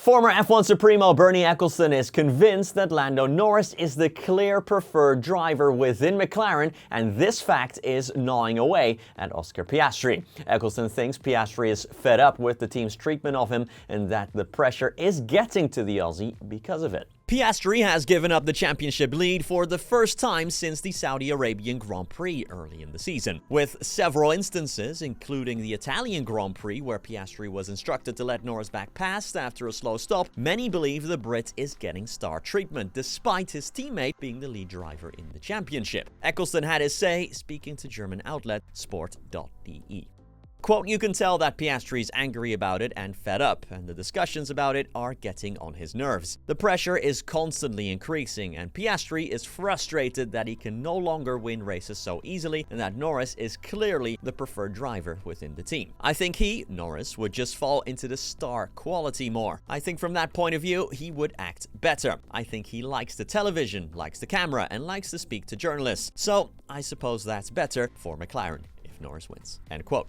Former F1 supremo Bernie Ecclestone is convinced that Lando Norris is the clear preferred driver within McLaren, and this fact is gnawing away at Oscar Piastri. Ecclestone thinks Piastri is fed up with the team's treatment of him and that the pressure is getting to the Aussie because of it. Piastri has given up the championship lead for the first time since the Saudi Arabian Grand Prix early in the season, with several instances, including the Italian Grand Prix where Piastri was instructed to let Norris back past after a slow stop. Many believe the Brit is getting star treatment, despite his teammate being the lead driver in the championship. Ecclestone had his say, speaking to German outlet sport.de. Quote, "You can tell that Piastri's angry about it and fed up, and the discussions about it are getting on his nerves. The pressure is constantly increasing, and Piastri is frustrated that he can no longer win races so easily and that Norris is clearly the preferred driver within the team. I think he, Norris, would just fall into the star quality more. I think from that point of view, he would act better. I think he likes the television, likes the camera, and likes to speak to journalists. So I suppose that's better for McLaren if Norris wins." End quote.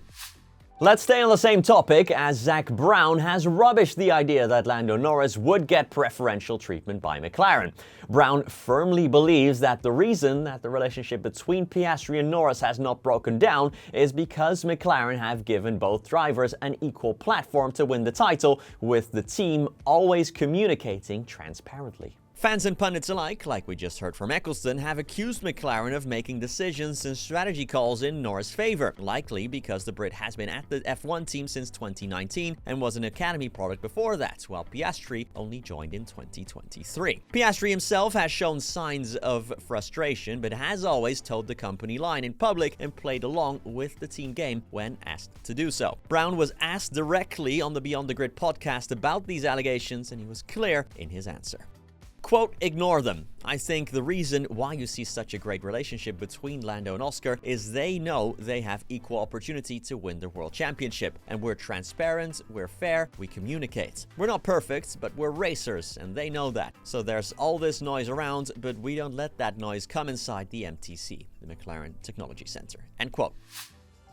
Let's stay on the same topic, as Zak Brown has rubbished the idea that Lando Norris would get preferential treatment by McLaren. Brown firmly believes that the reason that the relationship between Piastri and Norris has not broken down is because McLaren have given both drivers an equal platform to win the title, with the team always communicating transparently. Fans and pundits alike, like we just heard from Ecclestone, have accused McLaren of making decisions and strategy calls in Norris' favor, likely because the Brit has been at the F1 team since 2019 and was an academy product before that, while Piastri only joined in 2023. Piastri himself has shown signs of frustration, but has always toed the company line in public and played along with the team game when asked to do so. Brown was asked directly on the Beyond the Grid podcast about these allegations, and he was clear in his answer. Quote, "Ignore them. I think the reason why you see such a great relationship between Lando and Oscar is they know they have equal opportunity to win the World Championship. And we're transparent, we're fair, we communicate. We're not perfect, but we're racers, and they know that. So there's all this noise around, but we don't let that noise come inside the MTC, the McLaren Technology Center." End quote.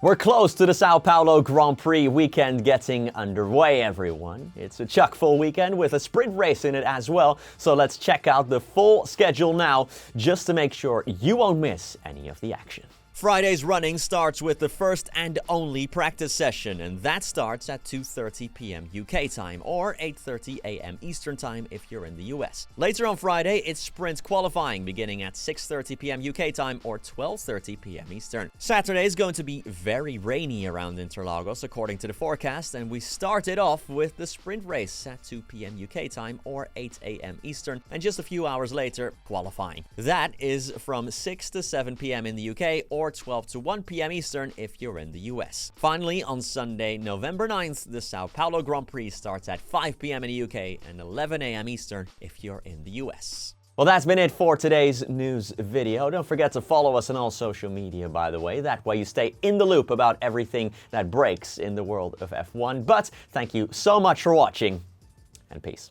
We're close to the Sao Paulo Grand Prix weekend getting underway, everyone. It's a chock-full weekend with a sprint race in it as well, so let's check out the full schedule now just to make sure you won't miss any of the action. Friday's running starts with the first and only practice session, and that starts at 2:30 p.m. UK time or 8:30 a.m. Eastern time if you're in the US. Later on Friday, it's sprint qualifying beginning at 6:30 p.m. UK time or 12:30 p.m. Eastern. Saturday is going to be very rainy around Interlagos according to the forecast, and we started off with the sprint race at 2 p.m. UK time or 8 a.m. Eastern, and just a few hours later, qualifying. That is from 6 to 7 p.m. in the UK or 12 to 1 p.m. Eastern if you're in the US. Finally, on Sunday, November 9th, the Sao Paulo Grand Prix starts at 5 p.m. in the UK and 11 a.m. Eastern if you're in the US. Well, that's been it for today's news video. Don't forget to follow us on all social media, by the way. That way you stay in the loop about everything that breaks in the world of F1. But thank you so much for watching, and peace.